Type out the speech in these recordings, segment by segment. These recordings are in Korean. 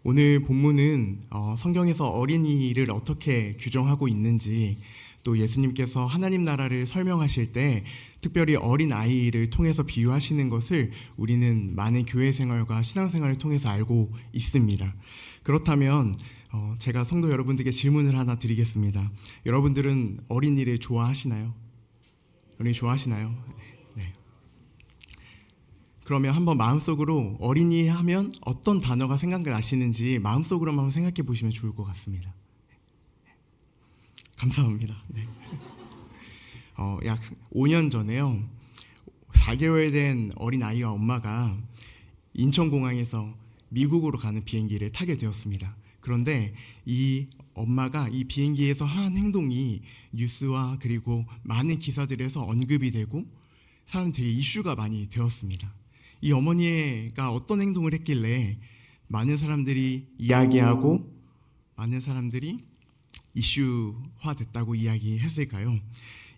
오늘 본문은 성경에서 어린이를 어떻게 규정하고 있는지, 또 예수님께서 하나님 나라를 설명하실 때 특별히 어린 아이를 통해서 비유하시는 것을 우리는 많은 교회 생활과 신앙 생활을 통해서 알고 있습니다. 그렇다면 제가 성도 여러분들께 질문을 하나 드리겠습니다. 여러분들은 어린이를 좋아하시나요? 어린이 좋아하시나요? 네. 그러면 한번 마음속으로 어린이 하면 어떤 단어가 생각나시는지 마음속으로 한번 생각해 보시면 좋을 것 같습니다. 감사합니다. 네. 약 5년 전에요. 4개월 된 어린 아이와 엄마가 인천공항에서 미국으로 가는 비행기를 타게 되었습니다. 그런데 이 엄마가 이 비행기에서 한 행동이 뉴스와 그리고 많은 기사들에서 언급이 되고 사람 되게 이슈가 많이 되었습니다. 이 어머니가 어떤 행동을 했길래 많은 사람들이 이야기하고 많은 사람들이 이슈화됐다고 이야기했을까요?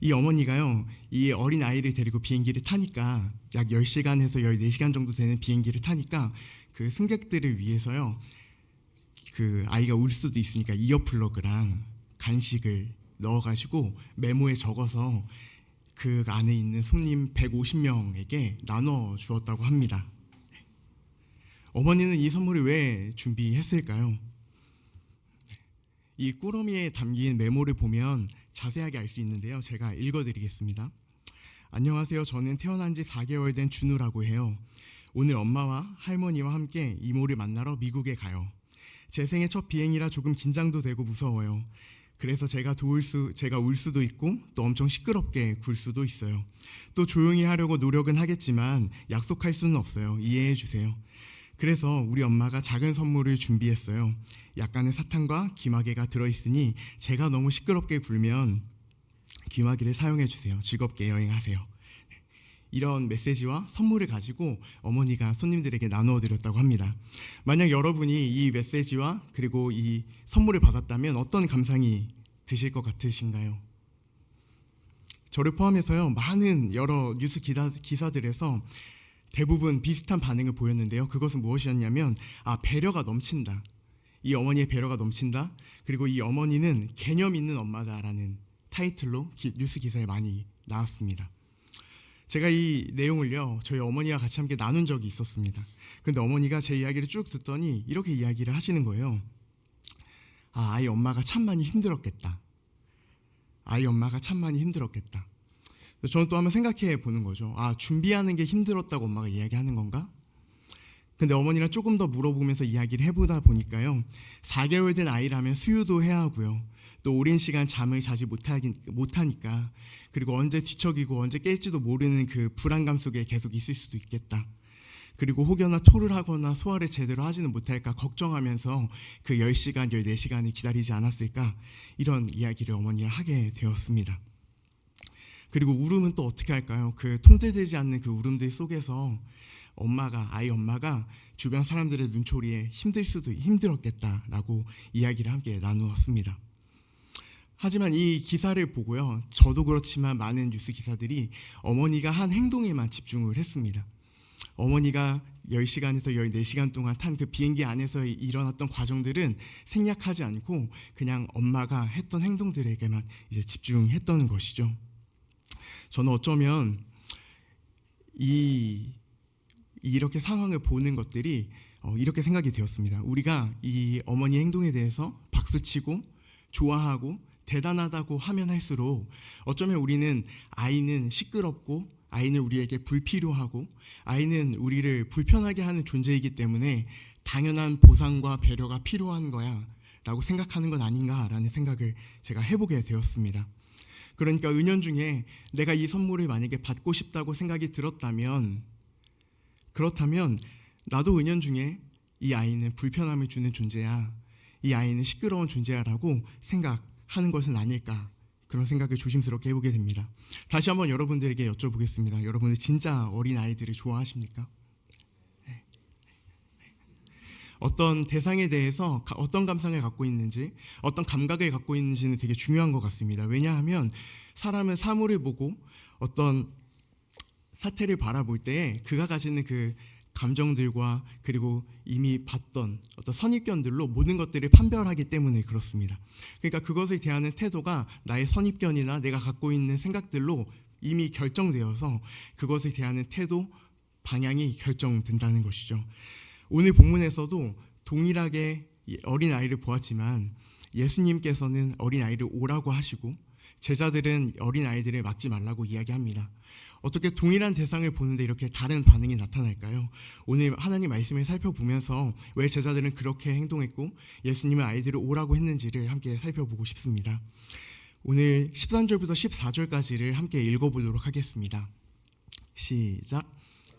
이 어머니가요, 이 어린 아이를 데리고 비행기를 타니까 약 10시간에서 14시간 정도 되는 비행기를 타니까 그 승객들을 위해서요, 그 아이가 울 수도 있으니까 이어플러그랑 간식을 넣어가지고 메모에 적어서 그 안에 있는 손님 150명에게 나눠 주었다고 합니다. 어머니는 이 선물을 왜 준비했을까요? 이 꾸러미에 담긴 메모를 보면 자세하게 알 수 있는데요. 제가 읽어드리겠습니다. 안녕하세요. 저는 태어난 지 4개월 된 준우라고 해요. 오늘 엄마와 할머니와 함께 이모를 만나러 미국에 가요. 제 생애 첫 비행이라 조금 긴장도 되고 무서워요. 그래서 제가 울 수도 있고 또 엄청 시끄럽게 굴 수도 있어요. 또 조용히 하려고 노력은 하겠지만 약속할 수는 없어요. 이해해 주세요. 그래서 우리 엄마가 작은 선물을 준비했어요. 약간의 사탕과 귀마개가 들어있으니 제가 너무 시끄럽게 굴면 귀마개를 사용해 주세요. 즐겁게 여행하세요. 이런 메시지와 선물을 가지고 어머니가 손님들에게 나누어 드렸다고 합니다. 만약 여러분이 이 메시지와 그리고 이 선물을 받았다면 어떤 감상이 드실 것 같으신가요? 저를 포함해서요, 많은 여러 뉴스 기사들에서 대부분 비슷한 반응을 보였는데요. 그것은 무엇이었냐면 배려가 넘친다. 이 어머니의 배려가 넘친다. 그리고 이 어머니는 개념 있는 엄마다라는 타이틀로 뉴스 기사에 많이 나왔습니다. 제가 이 내용을요, 저희 어머니와 같이 함께 나눈 적이 있었습니다. 근데 어머니가 제 이야기를 쭉 듣더니 이렇게 이야기를 하시는 거예요. 아이 엄마가 참 많이 힘들었겠다. 아이 엄마가 참 많이 힘들었겠다. 저는 또 한번 생각해 보는 거죠. 준비하는 게 힘들었다고 엄마가 이야기하는 건가? 근데 어머니랑 조금 더 물어보면서 이야기를 해보다 보니까요, 4개월 된 아이라면 수유도 해야 하고요, 또 오랜 시간 잠을 자지 못하니까, 그리고 언제 뒤척이고 언제 깰지도 모르는 그 불안감 속에 계속 있을 수도 있겠다. 그리고 혹여나 토를 하거나 소화를 제대로 하지는 못할까 걱정하면서 그 10시간, 14시간을 기다리지 않았을까, 이런 이야기를 어머니랑 하게 되었습니다. 그리고 울음은 또 어떻게 할까요? 그 통제되지 않는 그 울음들 속에서 아이 엄마가 주변 사람들의 눈초리에 힘들었겠다라고 이야기를 함께 나누었습니다. 하지만 이 기사를 보고요, 저도 그렇지만 많은 뉴스 기사들이 어머니가 한 행동에만 집중을 했습니다. 어머니가 10시간에서 14시간 동안 탄 그 비행기 안에서 일어났던 과정들은 생략하지 않고 그냥 엄마가 했던 행동들에게만 이제 집중했던 것이죠. 저는 어쩌면 이렇게 상황을 보는 것들이 이렇게 생각이 되었습니다. 우리가 이 어머니의 행동에 대해서 박수치고 좋아하고 대단하다고 하면 할수록 어쩌면 우리는 아이는 시끄럽고 아이는 우리에게 불필요하고 아이는 우리를 불편하게 하는 존재이기 때문에 당연한 보상과 배려가 필요한 거야 라고 생각하는 건 아닌가라는 생각을 제가 해보게 되었습니다. 그러니까 은연중에 내가 이 선물을 만약에 받고 싶다고 생각이 그렇다면 나도 은연중에 이 아이는 불편함을 주는 존재야, 이 아이는 시끄러운 존재야 라고 생각하는 것은 아닐까, 그런 생각을 조심스럽게 해보게 됩니다. 다시 한번 여러분들에게 여쭤보겠습니다. 여러분들 진짜 어린 아이들을 좋아하십니까? 네. 어떤 대상에 대해서 어떤 감상을 갖고 있는지, 어떤 감각을 갖고 있는지는 되게 중요한 것 같습니다. 왜냐하면 사람은 사물을 보고 어떤 사태를 바라볼 때 그가 가지는 그 감정들과 그리고 이미 봤던 어떤 선입견들로 모든 것들을 판별하기 때문에 그렇습니다. 그러니까 그것을 대하는 태도가 나의 선입견이나 내가 갖고 있는 생각들로 이미 결정되어서 그것을 대하는 태도, 방향이 결정된다는 것이죠. 오늘 본문에서도 동일하게 어린아이를 보았지만 예수님께서는 어린아이를 오라고 하시고 제자들은 어린아이들을 막지 말라고 이야기합니다. 어떻게 동일한 대상을 보는데 이렇게 다른 반응이 나타날까요? 오늘 하나님 말씀을 살펴보면서 왜 제자들은 그렇게 행동했고 예수님은 아이들을 오라고 했는지를 함께 살펴보고 싶습니다. 오늘 13절부터 14절까지를 함께 읽어보도록 하겠습니다. 시작.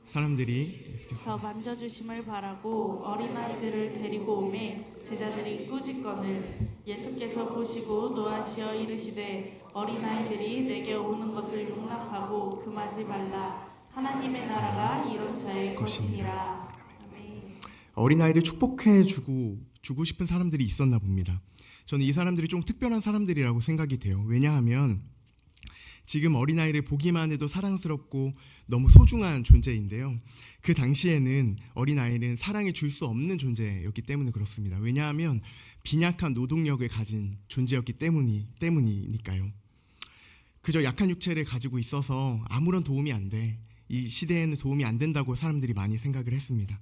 사람들이 저 만져주심을 바라고 어린아이들을 데리고 오매 제자들이 꾸짖거늘 예수께서 보시고 노하시어 이르시되 어린아이들이 내게 오는 것을 용납하고 금하지 말라. 하나님의 나라가 이런 자의 것이니라. 아멘. 어린아이를 축복해주고 싶은 사람들이 있었나 봅니다. 저는 이 사람들이 좀 특별한 사람들이라고 생각이 돼요. 왜냐하면 지금 어린아이를 보기만 해도 사랑스럽고 너무 소중한 존재인데요. 그 당시에는 어린아이는 사랑을 줄 수 없는 존재였기 때문에 그렇습니다. 왜냐하면 빈약한 노동력을 가진 존재였기 때문이니까요. 그저 약한 육체를 가지고 있어서 아무런 도움이 안 돼. 이 시대에는 도움이 안 된다고 사람들이 많이 생각을 했습니다.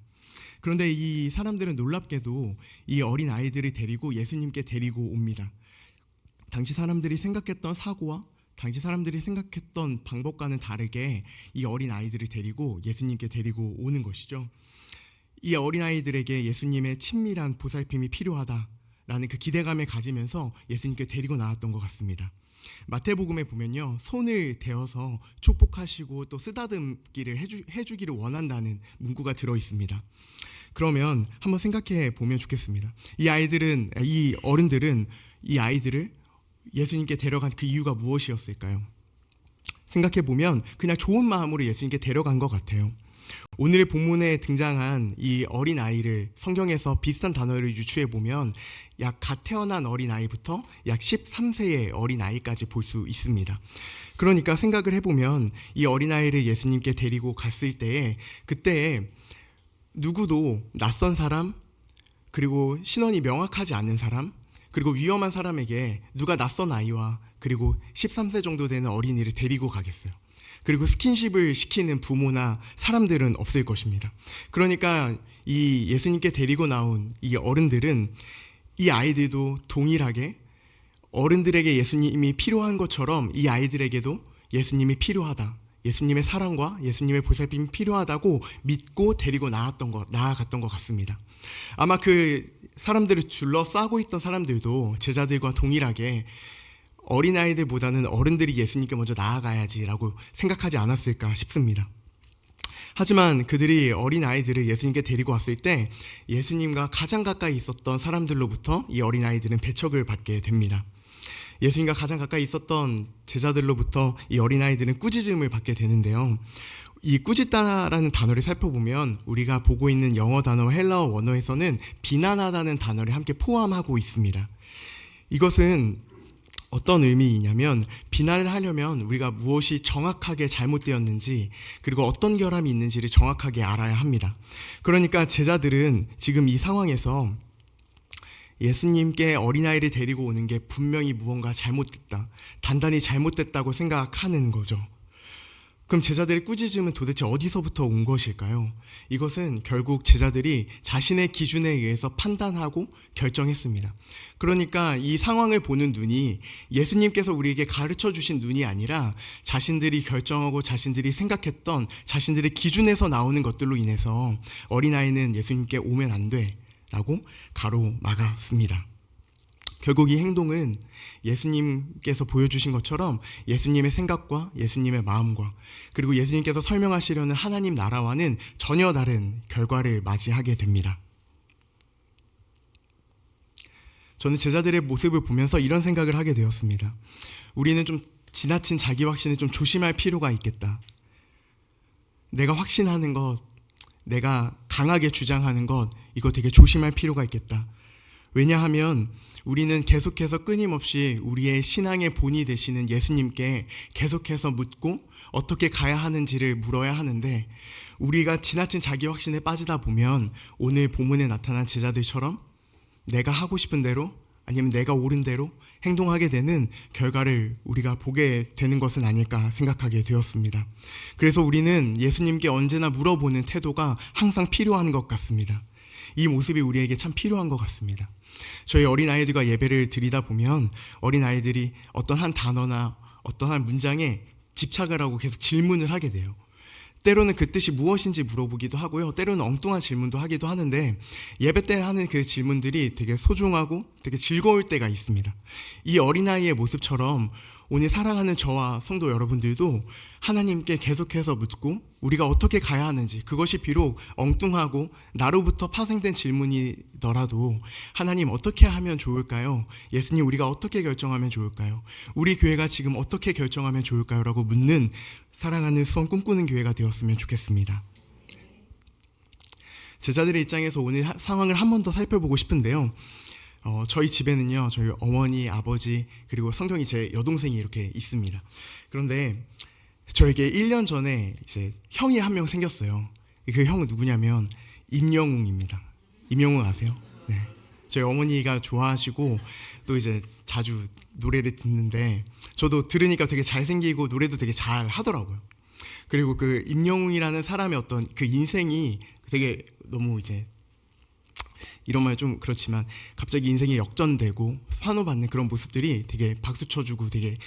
그런데 이 사람들은 놀랍게도 이 어린아이들을 데리고 예수님께 데리고 옵니다. 당시 사람들이 생각했던 사고와 당시 사람들이 생각했던 방법과는 다르게 이 어린아이들을 데리고 예수님께 데리고 오는 것이죠. 이 어린아이들에게 예수님의 친밀한 보살핌이 필요하다라는 그 기대감을 가지면서 예수님께 데리고 나왔던 것 같습니다. 마태복음에 보면요, 손을 대어서 축복하시고 또 쓰다듬기를 해주기를 원한다는 문구가 들어 있습니다. 그러면 한번 생각해 보면 좋겠습니다. 이 어른들은 이 아이들을 예수님께 데려간 그 이유가 무엇이었을까요? 생각해 보면 그냥 좋은 마음으로 예수님께 데려간 것 같아요. 오늘 본문에 등장한 이 어린아이를 성경에서 비슷한 단어를 유추해 보면 약 갓 태어난 어린아이부터 약 13세의 어린아이까지 볼 수 있습니다. 그러니까 생각을 해보면 이 어린아이를 예수님께 데리고 갔을 때에 그때 누구도 낯선 사람, 그리고 신원이 명확하지 않은 사람, 그리고 위험한 사람에게 누가 낯선 아이와 그리고 13세 정도 되는 어린이를 데리고 가겠어요. 그리고 스킨십을 시키는 부모나 사람들은 없을 것입니다. 그러니까 이 예수님께 데리고 나온 이 어른들은 이 아이들도 동일하게 어른들에게 예수님이 필요한 것처럼 이 아이들에게도 예수님이 필요하다, 예수님의 사랑과 예수님의 보살핌이 필요하다고 믿고 데리고 나아갔던 것 같습니다. 아마 그 사람들을 둘러싸고 있던 사람들도 제자들과 동일하게 어린아이들보다는 어른들이 예수님께 먼저 나아가야지라고 생각하지 않았을까 싶습니다. 하지만 그들이 어린아이들을 예수님께 데리고 왔을 때 예수님과 가장 가까이 있었던 사람들로부터 이 어린아이들은 배척을 받게 됩니다. 예수님과 가장 가까이 있었던 제자들로부터 이 어린아이들은 꾸짖음을 받게 되는데요. 이 꾸짖다라는 단어를 살펴보면 우리가 보고 있는 영어 단어와 헬라어 원어에서는 비난하다는 단어를 함께 포함하고 있습니다. 이것은 어떤 의미이냐면 비난을 하려면 우리가 무엇이 정확하게 잘못되었는지 그리고 어떤 결함이 있는지를 정확하게 알아야 합니다. 그러니까 제자들은 지금 이 상황에서 예수님께 어린아이를 데리고 오는 게 분명히 무언가 잘못됐다, 단단히 잘못됐다고 생각하는 거죠. 그럼 제자들의 꾸짖음은 도대체 어디서부터 온 것일까요? 이것은 결국 제자들이 자신의 기준에 의해서 판단하고 결정했습니다. 그러니까 이 상황을 보는 눈이 예수님께서 우리에게 가르쳐 주신 눈이 아니라 자신들이 결정하고 자신들이 생각했던 자신들의 기준에서 나오는 것들로 인해서 어린아이는 예수님께 오면 안 돼 라고 가로막았습니다. 결국 이 행동은 예수님께서 보여주신 것처럼 예수님의 생각과 예수님의 마음과 그리고 예수님께서 설명하시려는 하나님 나라와는 전혀 다른 결과를 맞이하게 됩니다. 저는 제자들의 모습을 보면서 이런 생각을 하게 되었습니다. 우리는 좀 지나친 자기 확신을 좀 조심할 필요가 있겠다. 내가 확신하는 것, 내가 강하게 주장하는 것, 이거 되게 조심할 필요가 있겠다. 왜냐하면 우리는 계속해서 끊임없이 우리의 신앙의 본이 되시는 예수님께 계속해서 묻고 어떻게 가야 하는지를 물어야 하는데 우리가 지나친 자기 확신에 빠지다 보면 오늘 본문에 나타난 제자들처럼 내가 하고 싶은 대로 아니면 내가 옳은 대로 행동하게 되는 결과를 우리가 보게 되는 것은 아닐까 생각하게 되었습니다. 그래서 우리는 예수님께 언제나 물어보는 태도가 항상 필요한 것 같습니다. 이 모습이 우리에게 참 필요한 것 같습니다. 저희 어린아이들과 예배를 드리다 보면 어린아이들이 어떤 한 단어나 어떤 한 문장에 집착을 하고 계속 질문을 하게 돼요. 때로는 그 뜻이 무엇인지 물어보기도 하고요. 때로는 엉뚱한 질문도 하기도 하는데 예배 때 하는 그 질문들이 되게 소중하고 되게 즐거울 때가 있습니다. 이 어린아이의 모습처럼 오늘 사랑하는 저와 성도 여러분들도 하나님께 계속해서 묻고 우리가 어떻게 가야 하는지, 그것이 비록 엉뚱하고 나로부터 파생된 질문이더라도 하나님 어떻게 하면 좋을까요? 예수님 우리가 어떻게 결정하면 좋을까요? 우리 교회가 지금 어떻게 결정하면 좋을까요? 라고 묻는 사랑하는 수원 꿈꾸는 교회가 되었으면 좋겠습니다. 제자들의 입장에서 오늘 상황을 한 번 더 살펴보고 싶은데요. 저희 집에는요, 저희 어머니, 아버지, 그리고 성경이 제 여동생이 이렇게 있습니다. 그런데 저에게 1년 전에 이제 형이 한 명 생겼어요. 그 형은 누구냐면 임영웅입니다. 임영웅 아세요? 네. 저희 어머니가 좋아하시고 또 이제 자주 노래를 듣는데 저도 들으니까 되게 잘생기고 노래도 되게 잘 하더라고요. 그리고 그 임영웅이라는 사람의 어떤 그 인생이 되게 너무 이제 이런 말 좀 그렇지만 갑자기 인생이 역전되고 환호받는 그런 모습들이 되게 박수 쳐주고 되게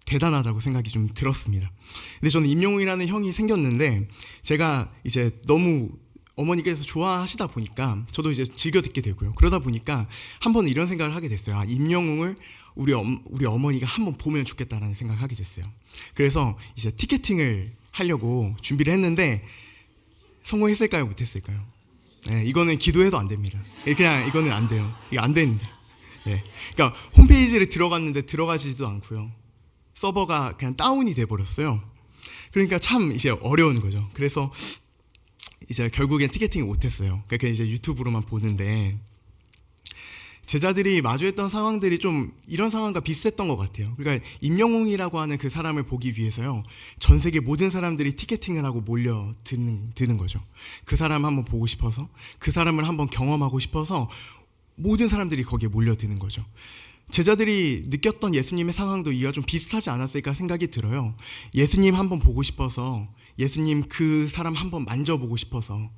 대단하다고 생각이 좀 들었습니다. 근데 저는 임영웅이라는 형이 생겼는데 제가 이제 너무 어머니께서 좋아하시다 보니까 저도 이제 즐겨 듣게 되고요. 그러다 보니까 한번 이런 생각을 하게 됐어요. 임영웅을 우리 어머니가 한번 보면 좋겠다라는 생각을 하게 됐어요. 그래서 이제 티켓팅을 하려고 준비를 했는데 성공했을까요? 못했을까요? 네, 이거는 기도해도 안 됩니다. 그냥 이거는 안 돼요. 이거 안 됩니다. 네, 그러니까 홈페이지를 들어갔는데 들어가지도 않고요. 서버가 그냥 다운이 돼 버렸어요. 그러니까 참 이제 어려운 거죠. 그래서 이제 결국엔 티켓팅을 못했어요. 그러니까 이제 유튜브로만 보는데 제자들이 마주했던 상황들이 좀 이런 상황과 비슷했던 것 같아요. 그러니까 임영웅이라고 하는 그 사람을 보기 위해서요, 전 세계 모든 사람들이 티켓팅을 하고 몰려드는 거죠. 그 사람 한번 보고 싶어서, 그 사람을 한번 경험하고 싶어서 모든 사람들이 거기에 몰려드는 거죠. 제자들이 느꼈던 예수님의 상황도 이와 좀 비슷하지 않았을까 생각이 들어요. 예수님 한번 보고 싶어서, 예수님 그 사람 한번 만져보고 싶어서,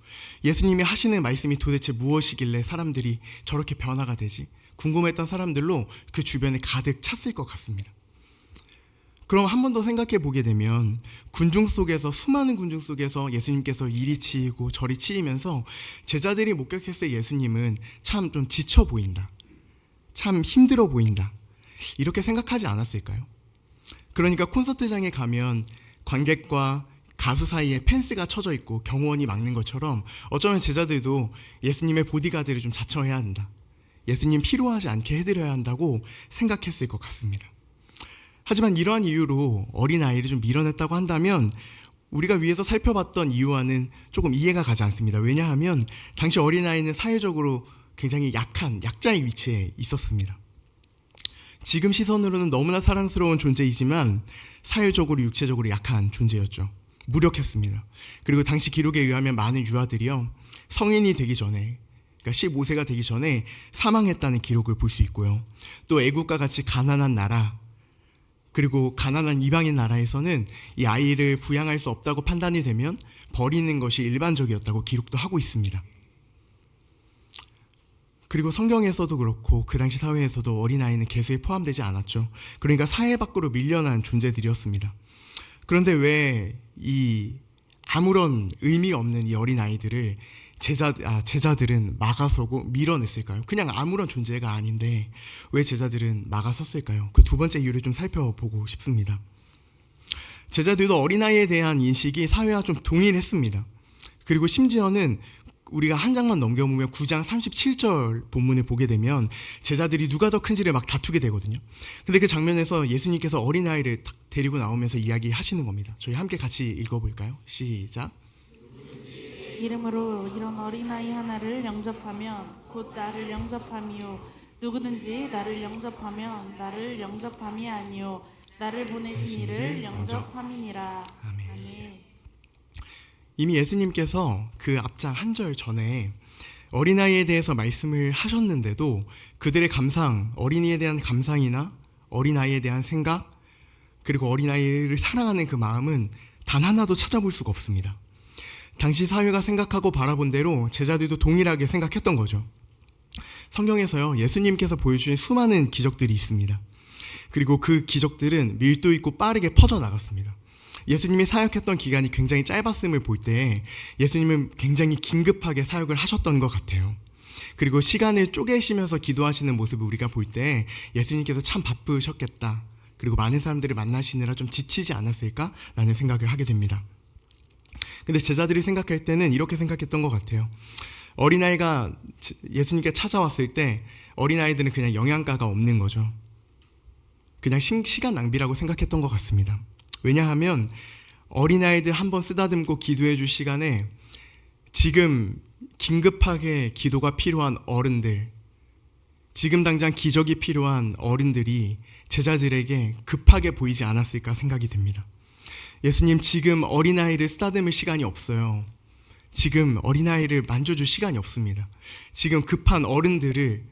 예수님이 하시는 말씀이 도대체 무엇이길래 사람들이 저렇게 변화가 되지? 궁금했던 사람들로 그 주변에 가득 찼을 것 같습니다. 그럼 한 번 더 생각해 보게 되면 수많은 군중 속에서 예수님께서 이리 치이고 저리 치이면서 제자들이 목격했을 예수님은 참 좀 지쳐 보인다, 참 힘들어 보인다, 이렇게 생각하지 않았을까요? 그러니까 콘서트장에 가면 관객과 가수 사이에 펜스가 쳐져 있고 경호원이 막는 것처럼 어쩌면 제자들도 예수님의 보디가드를 좀 자처해야 한다, 예수님 피로하지 않게 해드려야 한다고 생각했을 것 같습니다. 하지만 이러한 이유로 어린아이를 좀 밀어냈다고 한다면 우리가 위에서 살펴봤던 이유와는 조금 이해가 가지 않습니다. 왜냐하면 당시 어린아이는 사회적으로 굉장히 약자의 위치에 있었습니다. 지금 시선으로는 너무나 사랑스러운 존재이지만 사회적으로 육체적으로 약한 존재였죠. 무력했습니다. 그리고 당시 기록에 의하면 많은 유아들이요, 성인이 되기 전에, 그러니까 15세가 되기 전에 사망했다는 기록을 볼 수 있고요. 또 애국과 같이 가난한 나라, 그리고 가난한 이방인 나라에서는 이 아이를 부양할 수 없다고 판단이 되면 버리는 것이 일반적이었다고 기록도 하고 있습니다. 그리고 성경에서도 그렇고 그 당시 사회에서도 어린아이는 계수에 포함되지 않았죠. 그러니까 사회 밖으로 밀려난 존재들이었습니다. 그런데 왜 이 아무런 의미 없는 이 어린아이들을 제자들은 막아서고 밀어냈을까요? 그냥 아무런 존재가 아닌데 왜 제자들은 막아섰을까요? 그 두 번째 이유를 좀 살펴보고 싶습니다. 제자들도 어린아이에 대한 인식이 사회와 좀 동일했습니다. 그리고 심지어는 우리가 한 장만 넘겨보면 9장 37절 본문을 보게 되면 제자들이 누가 더 큰지를 막 다투게 되거든요. 근데 그 장면에서 예수님께서 어린아이를 데리고 나오면서 이야기하시는 겁니다. 저희 함께 같이 읽어볼까요? 시작. 이름으로 이런 어린아이 하나를 영접하면 곧 나를 영접함이요, 누구든지 나를 영접하면 나를 영접함이 아니요, 나를 보내신 이를 영접함이니라. 아멘. 아멘. 이미 예수님께서 그 앞장 한 절 전에 어린아이에 대해서 말씀을 하셨는데도 그들의 감상, 어린이에 대한 감상이나 어린아이에 대한 생각, 그리고 어린아이를 사랑하는 그 마음은 단 하나도 찾아볼 수가 없습니다. 당시 사회가 생각하고 바라본 대로 제자들도 동일하게 생각했던 거죠. 성경에서요, 예수님께서 보여주신 수많은 기적들이 있습니다. 그리고 그 기적들은 밀도 있고 빠르게 퍼져나갔습니다. 예수님이 사역했던 기간이 굉장히 짧았음을 볼 때 예수님은 굉장히 긴급하게 사역을 하셨던 것 같아요. 그리고 시간을 쪼개시면서 기도하시는 모습을 우리가 볼 때 예수님께서 참 바쁘셨겠다, 그리고 많은 사람들을 만나시느라 좀 지치지 않았을까라는 생각을 하게 됩니다. 근데 제자들이 생각할 때는 이렇게 생각했던 것 같아요. 어린아이가 예수님께 찾아왔을 때 어린아이들은 그냥 영양가가 없는 거죠. 그냥 시간 낭비라고 생각했던 것 같습니다. 왜냐하면 어린아이들 한번 쓰다듬고 기도해 줄 시간에 지금 긴급하게 기도가 필요한 어른들, 지금 당장 기적이 필요한 어른들이 제자들에게 급하게 보이지 않았을까 생각이 듭니다. 예수님, 지금 어린아이를 쓰다듬을 시간이 없어요. 지금 어린아이를 만져줄 시간이 없습니다. 지금 급한 어른들을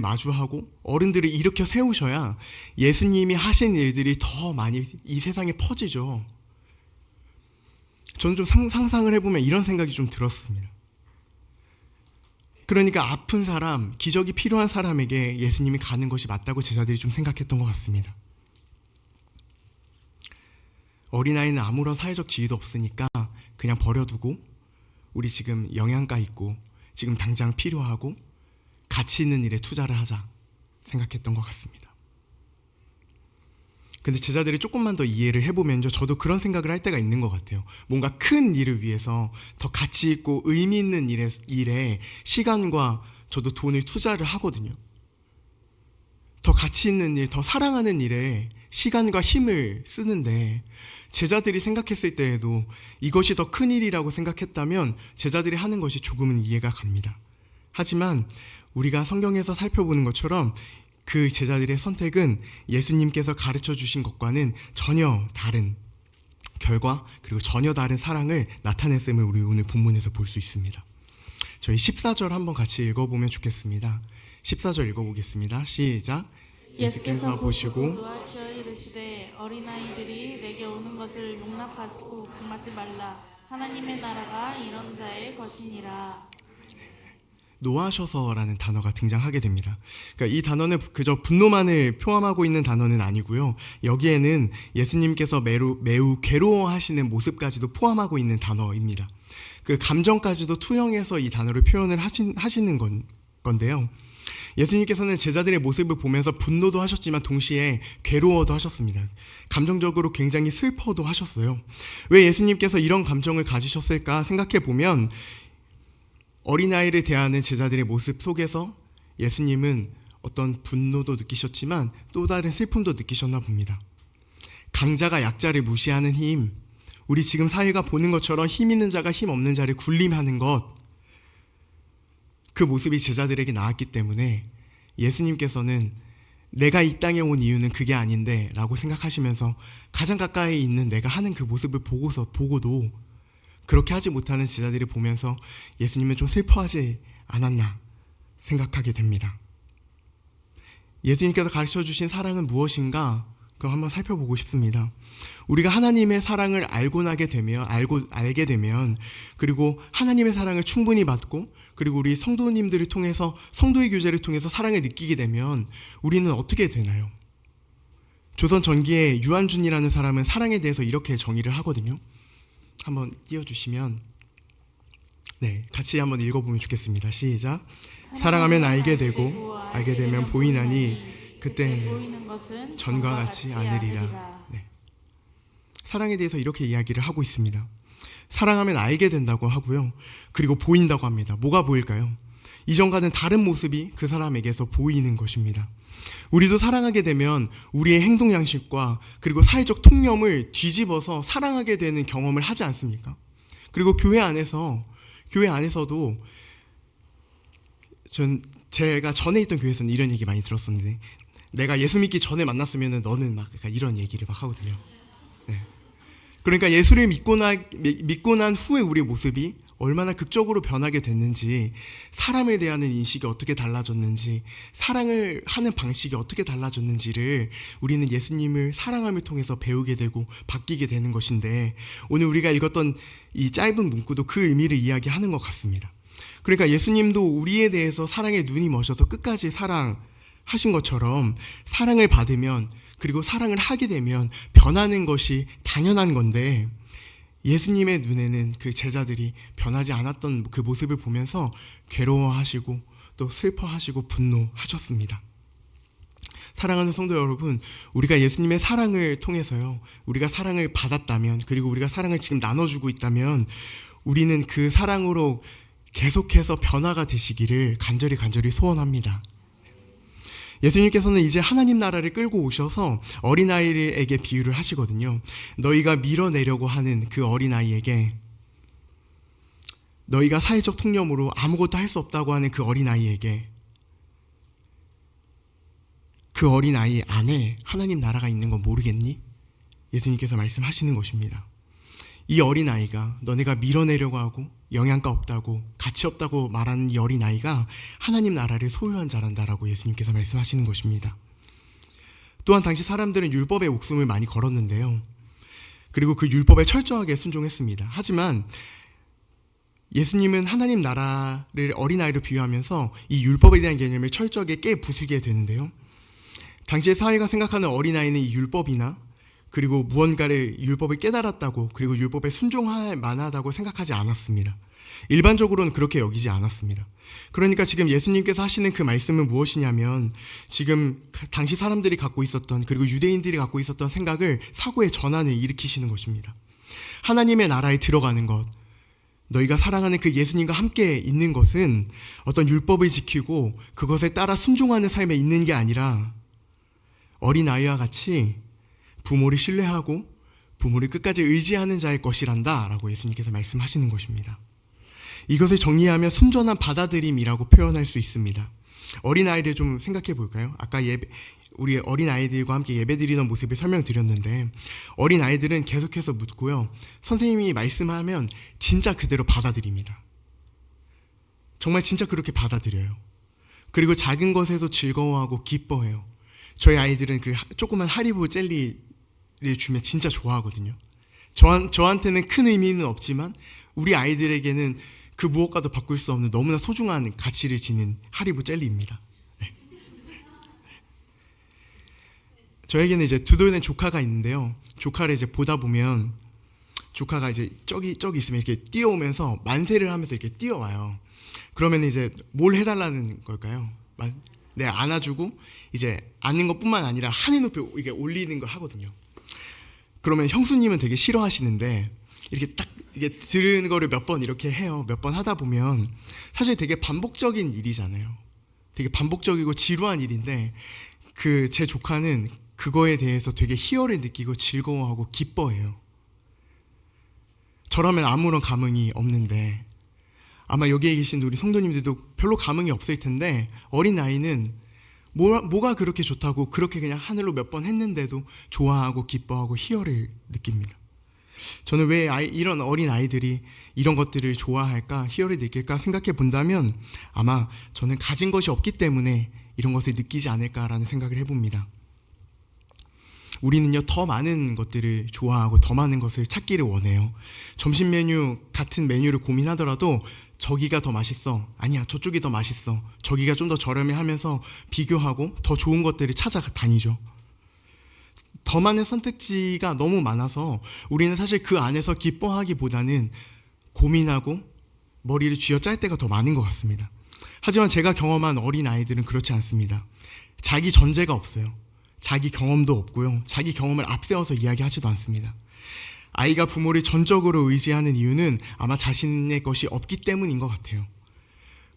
마주하고 어른들을 일으켜 세우셔야 예수님이 하신 일들이 더 많이 이 세상에 퍼지죠. 저는 좀 상상을 해보면 이런 생각이 좀 들었습니다. 그러니까 아픈 사람, 기적이 필요한 사람에게 예수님이 가는 것이 맞다고 제자들이 좀 생각했던 것 같습니다. 어린아이는 아무런 사회적 지위도 없으니까 그냥 버려두고 우리 지금 영양가 있고 지금 당장 필요하고 가치 있는 일에 투자를 하자 생각했던 것 같습니다. 근데 제자들이 조금만 더 이해를 해보면요, 저도 그런 생각을 할 때가 있는 것 같아요. 뭔가 큰 일을 위해서 더 가치 있고 의미 있는 일에 시간과 저도 돈을 투자를 하거든요. 더 가치 있는 일, 더 사랑하는 일에 시간과 힘을 쓰는데 제자들이 생각했을 때에도 이것이 더 큰 일이라고 생각했다면 제자들이 하는 것이 조금은 이해가 갑니다. 하지만 우리가 성경에서 살펴보는 것처럼 그 제자들의 선택은 예수님께서 가르쳐 주신 것과는 전혀 다른 결과, 그리고 전혀 다른 사랑을 나타냈음을 우리 오늘 본문에서 볼 수 있습니다. 저희 14절 한번 같이 읽어보면 좋겠습니다. 14절 읽어보겠습니다. 시작. 예수께서 보시고 노하시어 이르시되 어린아이들이 내게 오는 것을 용납하고 금하지 말라. 하나님의 나라가 이런 자의 것이니라. 노하셔서라는 단어가 등장하게 됩니다. 그러니까 이 단어는 그저 분노만을 포함하고 있는 단어는 아니고요. 여기에는 예수님께서 매우 괴로워하시는 모습까지도 포함하고 있는 단어입니다. 그 감정까지도 투영해서 이 단어를 표현을 하시는 건데요. 예수님께서는 제자들의 모습을 보면서 분노도 하셨지만 동시에 괴로워도 하셨습니다. 감정적으로 굉장히 슬퍼도 하셨어요. 왜 예수님께서 이런 감정을 가지셨을까 생각해 보면 어린아이를 대하는 제자들의 모습 속에서 예수님은 어떤 분노도 느끼셨지만 또 다른 슬픔도 느끼셨나 봅니다. 강자가 약자를 무시하는 힘, 우리 지금 사회가 보는 것처럼 힘 있는 자가 힘 없는 자를 군림하는 것, 그 모습이 제자들에게 나왔기 때문에 예수님께서는 내가 이 땅에 온 이유는 그게 아닌데 라고 생각하시면서 가장 가까이 있는 내가 하는 그 모습을 보고도 그렇게 하지 못하는 제자들을 보면서 예수님은 좀 슬퍼하지 않았나 생각하게 됩니다. 예수님께서 가르쳐 주신 사랑은 무엇인가? 그거 한번 살펴보고 싶습니다. 우리가 하나님의 사랑을 알게 되면 그리고 하나님의 사랑을 충분히 받고 그리고 우리 성도님들을 통해서 성도의 교제를 통해서 사랑을 느끼게 되면 우리는 어떻게 되나요? 조선 전기의 유한준이라는 사람은 사랑에 대해서 이렇게 정의를 하거든요. 한번 띄워주시면 같이 한번 읽어보면 좋겠습니다. 시작. 사랑하면 알게 되고 알게 되면 보이나니 그때는 보이는 것은 전과 같이 않으리라. 사랑에 대해서 이렇게 이야기를 하고 있습니다. 사랑하면 알게 된다고 하고요. 그리고 보인다고 합니다. 뭐가 보일까요? 이전과는 다른 모습이 그 사람에게서 보이는 것입니다. 우리도 사랑하게 되면 우리의 행동 양식과 그리고 사회적 통념을 뒤집어서 사랑하게 되는 경험을 하지 않습니까? 그리고 교회 안에서도 제가 전에 있던 교회에서는 이런 얘기 많이 들었었는데 내가 예수 믿기 전에 만났으면 너는 막 약간 이런 얘기를 막 하거든요. 네. 그러니까 예수를 믿고 난 후에 우리의 모습이 얼마나 극적으로 변하게 됐는지, 사람에 대한 인식이 어떻게 달라졌는지, 사랑을 하는 방식이 어떻게 달라졌는지를 우리는 예수님을 사랑함을 통해서 배우게 되고 바뀌게 되는 것인데, 오늘 우리가 읽었던 이 짧은 문구도 그 의미를 이야기하는 것 같습니다. 그러니까 예수님도 우리에 대해서 사랑의 눈이 머셔서 끝까지 사랑하신 것처럼, 사랑을 받으면, 그리고 사랑을 하게 되면 변하는 것이 당연한 건데, 예수님의 눈에는 그 제자들이 변하지 않았던 그 모습을 보면서 괴로워하시고 또 슬퍼하시고 분노하셨습니다. 사랑하는 성도 여러분, 우리가 예수님의 사랑을 통해서요, 우리가 사랑을 받았다면, 그리고 우리가 사랑을 지금 나눠주고 있다면, 우리는 그 사랑으로 계속해서 변화가 되시기를 간절히 소원합니다. 예수님께서는 이제 하나님 나라를 끌고 오셔서 어린아이에게 비유를 하시거든요. 너희가 밀어내려고 하는 그 어린아이에게, 너희가 사회적 통념으로 아무것도 할 수 없다고 하는 그 어린아이에게, 그 어린아이 안에 하나님 나라가 있는 거 모르겠니? 예수님께서 말씀하시는 것입니다. 이 어린아이가, 너네가 밀어내려고 하고 영양가 없다고, 가치 없다고 말하는 이 어린아이가 하나님 나라를 소유한 자란다라고 예수님께서 말씀하시는 것입니다. 또한 당시 사람들은 율법에 목숨을 많이 걸었는데요, 그리고 그 율법에 철저하게 순종했습니다. 하지만 예수님은 하나님 나라를 어린아이로 비유하면서 이 율법에 대한 개념을 철저하게 깨부수게 되는데요, 당시의 사회가 생각하는 어린아이는 이 율법이나, 그리고 무언가를, 율법을 깨달았다고, 그리고 율법에 순종할 만하다고 생각하지 않았습니다. 일반적으로는 그렇게 여기지 않았습니다. 그러니까 지금 예수님께서 하시는 그 말씀은 무엇이냐면, 지금 당시 사람들이 갖고 있었던, 그리고 유대인들이 갖고 있었던 생각을, 사고의 전환을 일으키시는 것입니다. 하나님의 나라에 들어가는 것, 너희가 사랑하는 그 예수님과 함께 있는 것은 어떤 율법을 지키고 그것에 따라 순종하는 삶에 있는 게 아니라, 어린아이와 같이 부모를 신뢰하고 부모를 끝까지 의지하는 자의 것이란다 라고 예수님께서 말씀하시는 것입니다. 이것을 정리하면 순전한 받아들임이라고 표현할 수 있습니다. 어린아이를 좀 생각해 볼까요? 아까 우리 어린아이들과 함께 예배드리는 모습을 설명드렸는데, 어린아이들은 계속해서 묻고요, 선생님이 말씀하면 진짜 그대로 받아들입니다. 정말 진짜 그렇게 받아들여요. 그리고 작은 것에서 즐거워하고 기뻐해요. 저희 아이들은 그 조그만 하리보 젤리를 주면 진짜 좋아하거든요. 저한테는 큰 의미는 없지만 우리 아이들에게는 그 무엇과도 바꿀 수 없는 너무나 소중한 가치를 지닌 하리보 젤리입니다. 네. 저에게는 이제 2돌 된 조카가 있는데요, 조카를 이제 보다 보면 조카가 이제 저기 있으면 이렇게 뛰어오면서 만세를 하면서 이렇게 뛰어와요. 그러면 이제 뭘 해달라는 걸까요? 네, 안아주고 이제 안는 것뿐만 아니라 하늘 높이 이게 올리는 걸 하거든요. 그러면 형수님은 되게 싫어하시는데, 이렇게 딱 이게 들은 거를 몇 번 이렇게 해요. 몇 번 하다 보면 사실 되게 반복적인 일이잖아요. 되게 반복적이고 지루한 일인데, 그 제 조카는 그거에 대해서 되게 희열을 느끼고 즐거워하고 기뻐해요. 저라면 아무런 감흥이 없는데, 아마 여기에 계신 우리 성도님들도 별로 감흥이 없을 텐데, 어린아이는 뭐가 그렇게 좋다고 그렇게 그냥 하늘로 몇 번 했는데도 좋아하고 기뻐하고 희열을 느낍니다. 저는 왜 이런 어린아이들이 이런 것들을 좋아할까, 희열을 느낄까 생각해 본다면, 아마 저는 가진 것이 없기 때문에 이런 것을 느끼지 않을까라는 생각을 해봅니다. 우리는요, 더 많은 것들을 좋아하고 더 많은 것을 찾기를 원해요. 점심 메뉴, 같은 메뉴를 고민하더라도 저기가 더 맛있어, 아니야 저쪽이 더 맛있어, 저기가 좀 더 저렴해 하면서 비교하고 더 좋은 것들을 찾아다니죠. 더 많은 선택지가 너무 많아서 우리는 사실 그 안에서 기뻐하기보다는 고민하고 머리를 쥐어짤 때가 더 많은 것 같습니다. 하지만 제가 경험한 어린아이들은 그렇지 않습니다. 자기 전제가 없어요. 자기 경험도 없고요, 자기 경험을 앞세워서 이야기하지도 않습니다. 아이가 부모를 전적으로 의지하는 이유는 아마 자신의 것이 없기 때문인 것 같아요.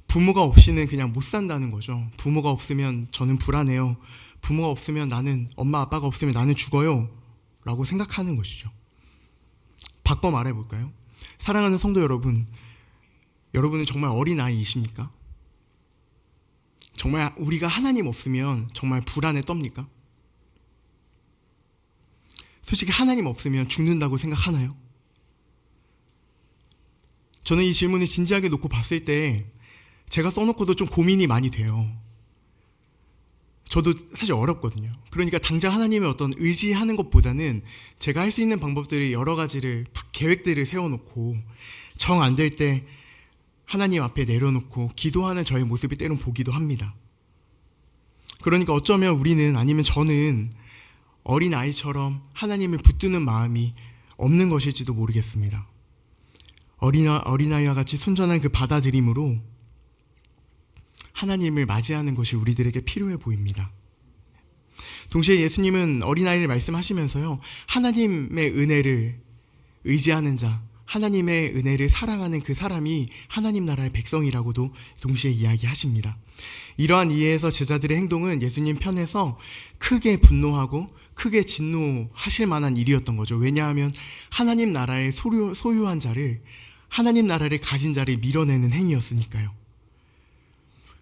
부모가 없이는 그냥 못 산다는 거죠. 부모가 없으면 저는 불안해요. 부모가 없으면 나는, 엄마 아빠가 없으면 나는 죽어요 라고 생각하는 것이죠. 바꿔 말해볼까요? 사랑하는 성도 여러분, 여러분은 정말 어린아이이십니까? 정말 우리가 하나님 없으면 정말 불안에 떱니까? 솔직히 하나님 없으면 죽는다고 생각하나요? 저는 이 질문을 진지하게 놓고 봤을 때 제가 써놓고도 좀 고민이 많이 돼요. 저도 사실 어렵거든요. 그러니까 당장 하나님을 어떤 의지하는 것보다는 제가 할 수 있는 방법들이 여러 가지를 계획들을 세워놓고 정 안 될 때 하나님 앞에 내려놓고 기도하는 저의 모습이 때론 보기도 합니다. 그러니까 어쩌면 우리는, 아니면 저는 어린아이처럼 하나님을 붙드는 마음이 없는 것일지도 모르겠습니다. 어린아이와 같이 순전한 그 받아들임으로 하나님을 맞이하는 것이 우리들에게 필요해 보입니다. 동시에 예수님은 어린아이를 말씀하시면서요, 하나님의 은혜를 의지하는 자, 하나님의 은혜를 사랑하는 그 사람이 하나님 나라의 백성이라고도 동시에 이야기하십니다. 이러한 이해에서 제자들의 행동은 예수님 편에서 크게 분노하고 크게 진노하실 만한 일이었던 거죠. 왜냐하면 하나님 나라의 소유한 자를, 하나님 나라를 가진 자를 밀어내는 행위였으니까요.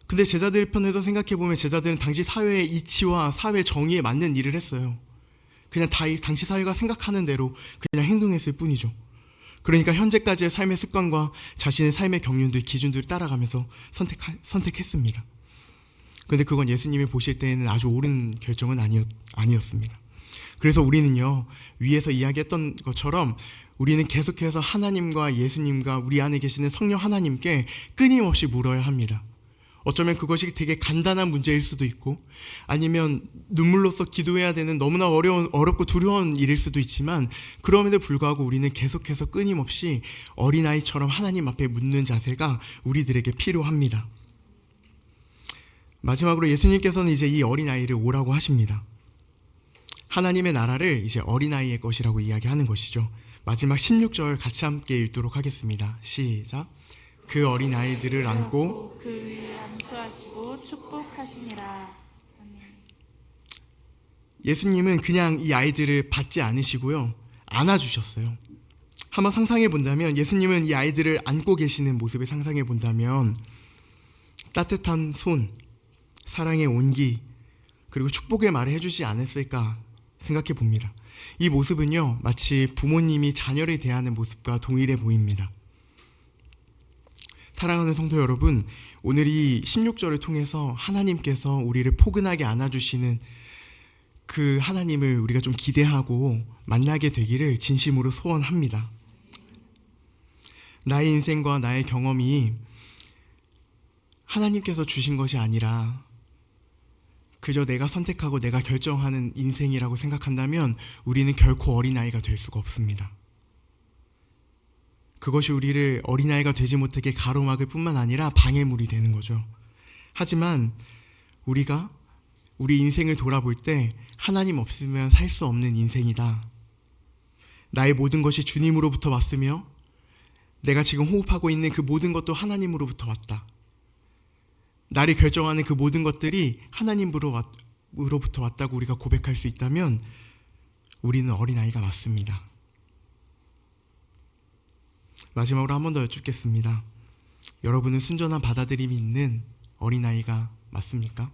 근데 제자들 편에서 생각해보면 제자들은 당시 사회의 이치와 사회 정의에 맞는 일을 했어요. 그냥 당시 사회가 생각하는 대로 그냥 행동했을 뿐이죠. 그러니까 현재까지의 삶의 습관과 자신의 삶의 경륜들, 기준들을 따라가면서 선택했습니다. 그런데 그건 예수님이 보실 때에는 아주 옳은 결정은 아니었습니다. 그래서 우리는요, 위에서 이야기했던 것처럼 우리는 계속해서 하나님과 예수님과 우리 안에 계시는 성령 하나님께 끊임없이 물어야 합니다. 어쩌면 그것이 되게 간단한 문제일 수도 있고, 아니면 눈물로써 기도해야 되는 너무나 어렵고 두려운 일일 수도 있지만, 그럼에도 불구하고 우리는 계속해서 끊임없이 어린아이처럼 하나님 앞에 묻는 자세가 우리들에게 필요합니다. 마지막으로 예수님께서는 이제 이 어린아이를 오라고 하십니다. 하나님의 나라를 이제 어린아이의 것이라고 이야기하는 것이죠. 마지막 16절 같이 함께 읽도록 하겠습니다. 시작. 그 어린아이들을 안고 그 위에 안수하시고 축복하시니라. 아멘. 예수님은 그냥 이 아이들을 받지 않으시고요, 안아주셨어요. 한번 상상해 본다면, 예수님은 이 아이들을 안고 계시는 모습을 상상해 본다면 따뜻한 손, 사랑의 온기, 그리고 축복의 말을 해주지 않았을까 생각해 봅니다. 이 모습은요, 마치 부모님이 자녀를 대하는 모습과 동일해 보입니다. 사랑하는 성도 여러분, 오늘 이 16절을 통해서 하나님께서 우리를 포근하게 안아주시는 그 하나님을 우리가 좀 기대하고 만나게 되기를 진심으로 소원합니다. 나의 인생과 나의 경험이 하나님께서 주신 것이 아니라 그저 내가 선택하고 내가 결정하는 인생이라고 생각한다면 우리는 결코 어린아이가 될 수가 없습니다. 그것이 우리를 어린아이가 되지 못하게 가로막을 뿐만 아니라 방해물이 되는 거죠. 하지만 우리가 우리 인생을 돌아볼 때 하나님 없으면 살 수 없는 인생이다. 나의 모든 것이 주님으로부터 왔으며 내가 지금 호흡하고 있는 그 모든 것도 하나님으로부터 왔다. 나를 결정하는 그 모든 것들이 하나님으로부터 왔다고 우리가 고백할 수 있다면 우리는 어린아이가 맞습니다. 마지막으로 한 번 더 여쭙겠습니다. 여러분은 순전한 받아들임이 있는 어린아이가 맞습니까?